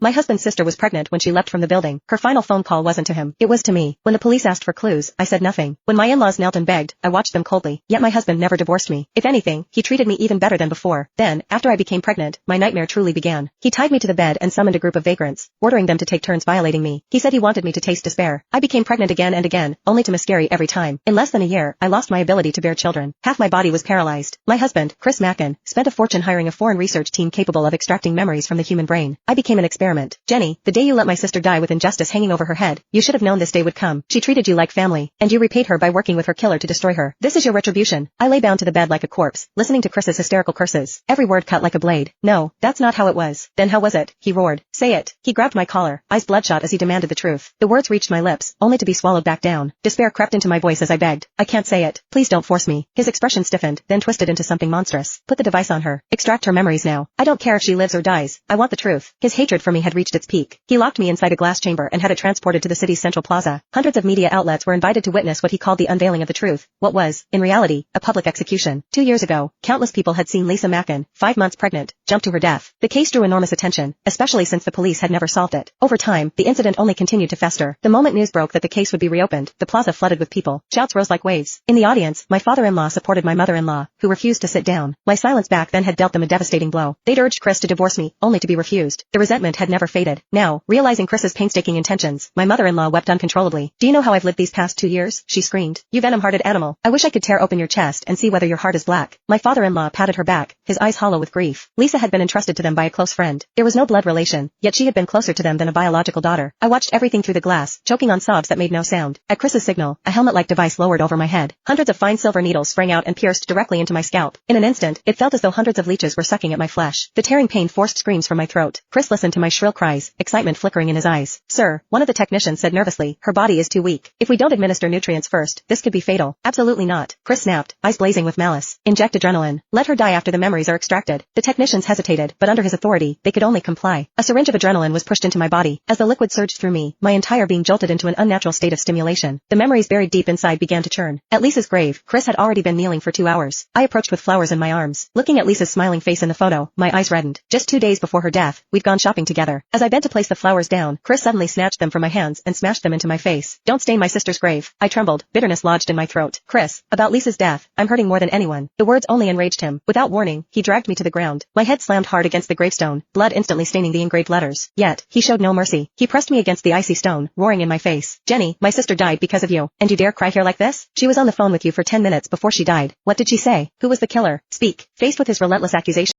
My husband's sister was pregnant when she left from the building. Her final phone call wasn't to him. It was to me. When the police asked for clues, I said nothing. When my in-laws knelt and begged, I watched them coldly. Yet my husband never divorced me. If anything, he treated me even better than before. Then, after I became pregnant, my nightmare truly began. He tied me to the bed and summoned a group of vagrants, ordering them to take turns violating me. He said he wanted me to taste despair. I became pregnant again and again, only to miscarry every time. In less than a year, I lost my ability to bear children. Half my body was paralyzed. My husband, Chris Mackin, spent a fortune hiring a foreign research team capable of extracting memories from the human brain. I became an experiment. Jenny, the day you let my sister die with injustice hanging over her head, you should have known this day would come. She treated you like family, and you repaid her by working with her killer to destroy her. This is your retribution. I lay bound to the bed like a corpse, listening to Chris's hysterical curses, every word cut like a blade. No, that's not how it was. Then how was it? He roared. Say it. He grabbed my collar, eyes bloodshot as he demanded the truth. The words reached my lips, only to be swallowed back down. Despair crept into my voice as I begged. I can't say it. Please don't force me. His expression stiffened, then twisted into something monstrous. Put the device on her. Extract her memories now. I don't care if she lives or dies. I want the truth. His hatred for me had reached its peak. He locked me inside a glass chamber and had it transported to the city's central plaza. Hundreds of media outlets were invited to witness what he called the unveiling of the truth. What was, in reality, a public execution. 2 years ago, countless people had seen Lisa Mackin, 5 months pregnant, jump to her death. The case drew enormous attention, especially since the police had never solved it. Over time, the incident only continued to fester. The moment news broke that the case would be reopened, the plaza flooded with people. Shouts rose like waves. In the audience, my father-in-law supported my mother-in-law, who refused to sit down. My silence back then had dealt them a devastating blow. They'd urged Chris to divorce me, only to be refused. The resentment had never faded. Now, realizing Chris's painstaking intentions, my mother-in-law wept uncontrollably. Do you know how I've lived these past 2 years? She screamed. You venom-hearted animal. I wish I could tear open your chest and see whether your heart is black. My father-in-law patted her back, his eyes hollow with grief. Lisa had been entrusted to them by a close friend. There was no blood relation, yet she had been closer to them than a biological daughter. I watched everything through the glass, choking on sobs that made no sound. At Chris's signal, a helmet-like device lowered over my head. Hundreds of fine silver needles sprang out and pierced directly into my scalp. In an instant, it felt as though hundreds of leeches were sucking at my flesh. The tearing pain forced screams from my throat. Chris listened to my shrill cries, excitement flickering in his eyes. Sir, one of the technicians said nervously, her body is too weak. If we don't administer nutrients first, this could be fatal. Absolutely not. Chris snapped, eyes blazing with malice. Inject adrenaline. Let her die after the memories are extracted. The technicians hesitated, but under his authority, they could only comply. A syringe of adrenaline was pushed into my body. As the liquid surged through me, my entire being jolted into an unnatural state of stimulation. The memories buried deep inside began to churn. At Lisa's grave, Chris had already been kneeling for 2 hours. I approached with flowers in my arms. Looking at Lisa's smiling face in the photo, my eyes reddened. Just 2 days before her death, we'd gone shopping together. As I bent to place the flowers down, Chris suddenly snatched them from my hands and smashed them into my face. Don't stain my sister's grave. I trembled, bitterness lodged in my throat. Chris, about Lisa's death, I'm hurting more than anyone. The words only enraged him. Without warning, he dragged me to the ground. My head slammed hard against the gravestone, blood instantly staining the engraved letters. Yet, he showed no mercy. He pressed me against the icy stone, roaring in my face. Jenny, my sister died because of you, and you dare cry here like this? She was on the phone with you for 10 minutes before she died. What did she say? Who was the killer? Speak. Faced with his relentless accusation,